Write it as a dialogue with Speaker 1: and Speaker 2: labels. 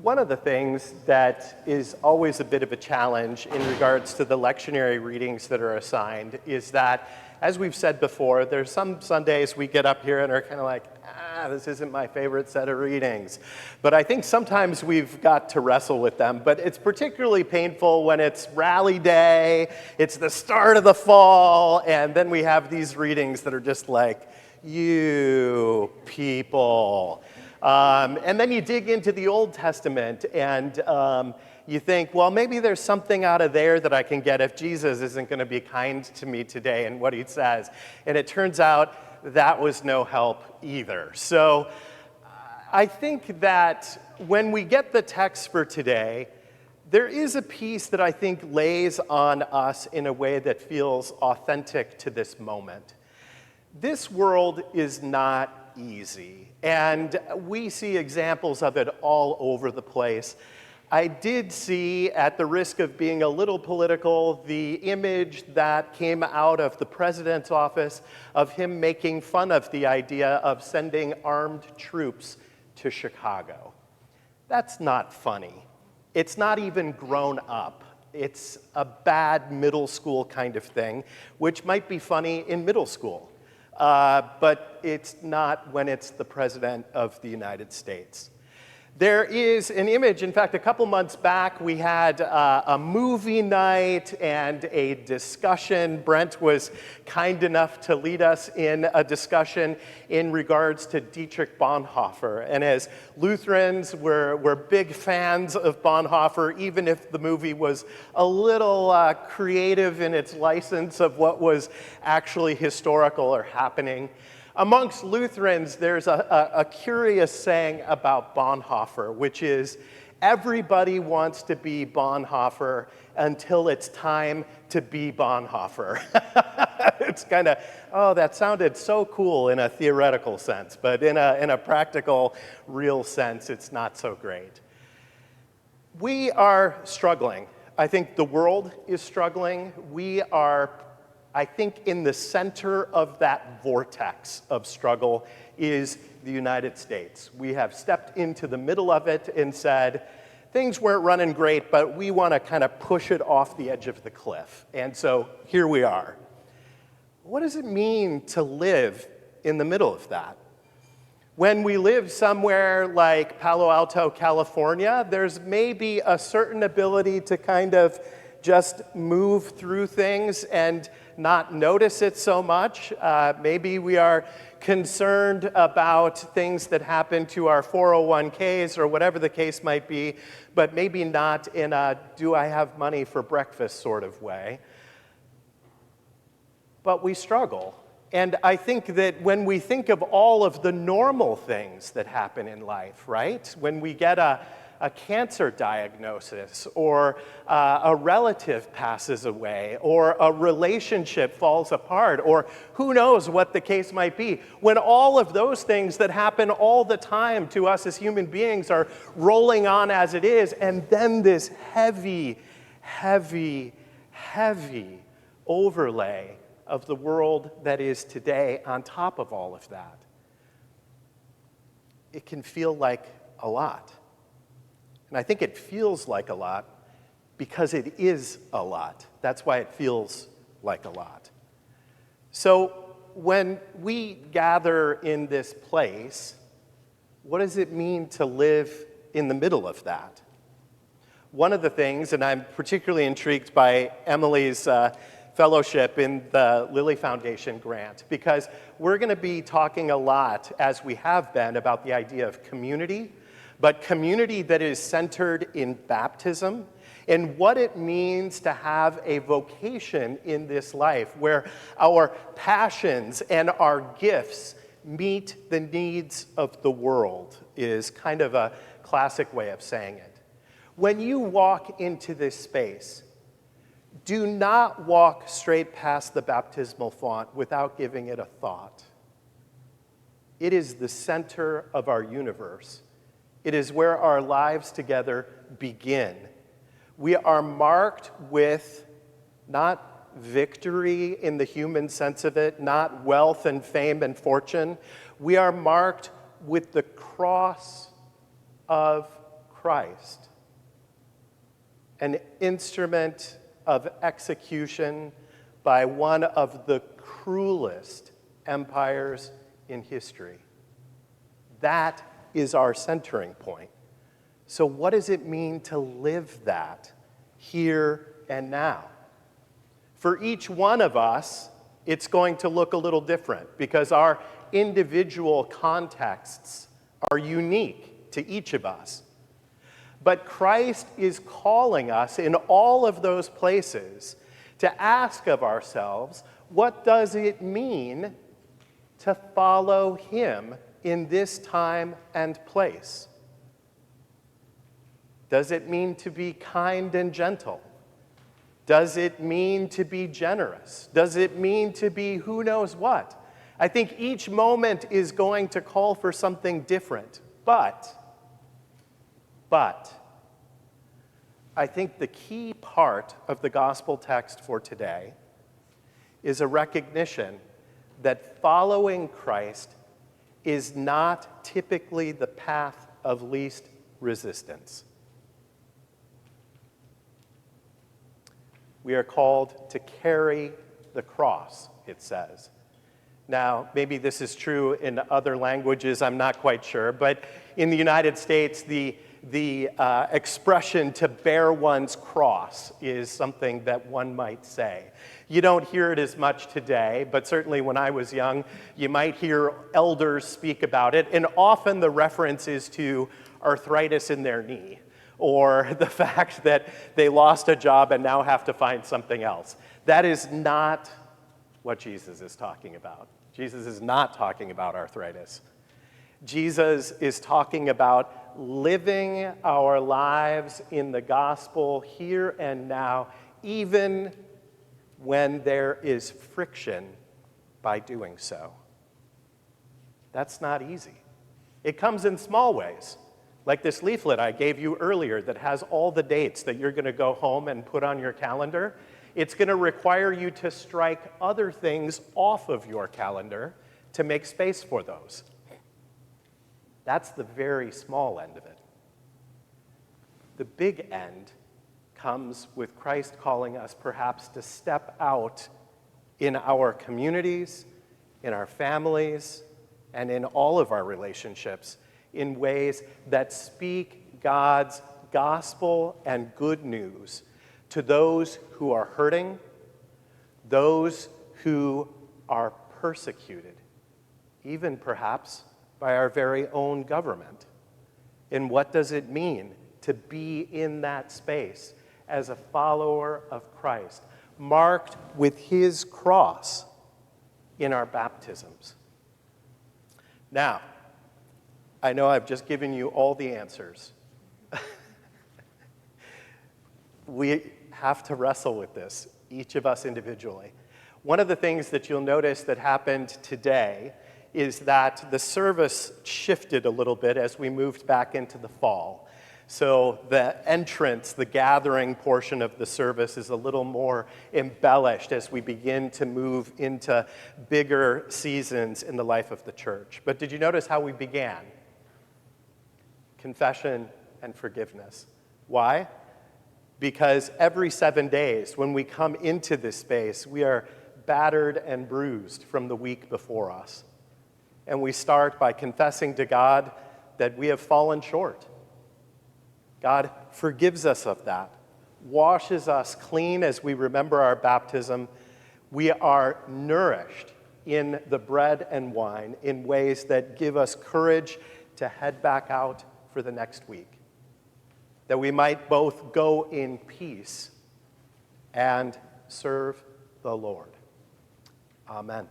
Speaker 1: One of the things that is always a bit of a challenge in regards to the lectionary readings that are assigned is that, as we've said before, there's some Sundays we get up here and are kind of like, this isn't my favorite set of readings. But I think sometimes we've got to wrestle with them. But it's particularly painful when it's rally day, it's the start of the fall, and then we have these readings that are just like, you people. And then you dig into the Old Testament and you think, well, maybe there's something out of there that I can get if Jesus isn't going to be kind to me today and what he says. And it turns out that was no help either. So I think that when we get the text for today, there is a piece that I think lays on us in a way that feels authentic to this moment. This world is not easy, and we see examples of it all over the place. I did see, at the risk of being a little political, the image that came out of the president's office of him making fun of the idea of sending armed troops to Chicago. That's not funny. It's not even grown up. It's a bad middle school kind of thing, which might be funny in middle school. But it's not when it's the President of the United States. There is an image, in fact, a couple months back, we had a movie night and a discussion. Brent was kind enough to lead us in a discussion in regards to Dietrich Bonhoeffer. And as Lutherans, we're big fans of Bonhoeffer, even if the movie was a little creative in its license of what was actually historical or happening. Amongst Lutherans, there's a curious saying about Bonhoeffer, which is, everybody wants to be Bonhoeffer until it's time to be Bonhoeffer. It's kind of, oh, that sounded so cool in a theoretical sense, but in a practical, real sense, it's not so great. We are struggling. I think the world is struggling. We are, I think, in the center of that vortex of struggle is the United States. We have stepped into the middle of it and said, things weren't running great, but we want to kind of push it off the edge of the cliff. And so here we are. What does it mean to live in the middle of that? When we live somewhere like Palo Alto, California, there's maybe a certain ability to kind of just move through things and not notice it so much. Maybe we are concerned about things that happen to our 401ks or whatever the case might be, but maybe not in a do I have money for breakfast sort of way. But we struggle. And I think that when we think of all of the normal things that happen in life, right? When we get a cancer diagnosis, or a relative passes away, or a relationship falls apart, or who knows what the case might be. When all of those things that happen all the time to us as human beings are rolling on as it is, and then this heavy, heavy, heavy overlay of the world that is today on top of all of that, it can feel like a lot. And I think it feels like a lot because it is a lot. That's why it feels like a lot. So when we gather in this place, what does it mean to live in the middle of that? One of the things, and I'm particularly intrigued by Emily's fellowship in the Lilly Foundation grant, because we're going to be talking a lot, as we have been, about the idea of community, but community that is centered in baptism and what it means to have a vocation in this life where our passions and our gifts meet the needs of the world is kind of a classic way of saying it. When you walk into this space, do not walk straight past the baptismal font without giving it a thought. It is the center of our universe. It is where our lives together begin. We are marked with not victory in the human sense of it, not wealth and fame and fortune. We are marked with the cross of Christ, an instrument of execution by one of the cruelest empires in history. That is our centering point. So what does it mean to live that here and now? For each one of us, it's going to look a little different because our individual contexts are unique to each of us. But Christ is calling us in all of those places to ask of ourselves, what does it mean to follow him in this time and place? Does it mean to be kind and gentle? Does it mean to be generous? Does it mean to be who knows what? I think each moment is going to call for something different. But, I think the key part of the gospel text for today is a recognition that following Christ is not typically the path of least resistance. We are called to carry the cross, it says. Now, maybe this is true in other languages, I'm not quite sure, but in the United States, the expression to bear one's cross is something that one might say. You don't hear it as much today, but certainly when I was young, you might hear elders speak about it, and often the reference is to arthritis in their knee, or the fact that they lost a job and now have to find something else. That is not what Jesus is talking about. Jesus is not talking about arthritis. Jesus is talking about living our lives in the gospel here and now, even when there is friction by doing so. That's not easy. It comes in small ways, like this leaflet I gave you earlier that has all the dates that you're going to go home and put on your calendar. It's going to require you to strike other things off of your calendar to make space for those. That's the very small end of it. The big end comes with Christ calling us perhaps to step out in our communities, in our families, and in all of our relationships in ways that speak God's gospel and good news to those who are hurting, those who are persecuted, even perhaps by our very own government. And what does it mean to be in that space as a follower of Christ, marked with his cross in our baptisms? Now, I know I've just given you all the answers. We have to wrestle with this, each of us individually. One of the things that you'll notice that happened today is that the service shifted a little bit as we moved back into the fall. So the entrance, the gathering portion of the service is a little more embellished as we begin to move into bigger seasons in the life of the church. But did you notice how we began? Confession and forgiveness. Why? Because every 7 days when we come into this space, we are battered and bruised from the week before us. And we start by confessing to God that we have fallen short. God forgives us of that, washes us clean as we remember our baptism. We are nourished in the bread and wine in ways that give us courage to head back out for the next week, that we might both go in peace and serve the Lord. Amen.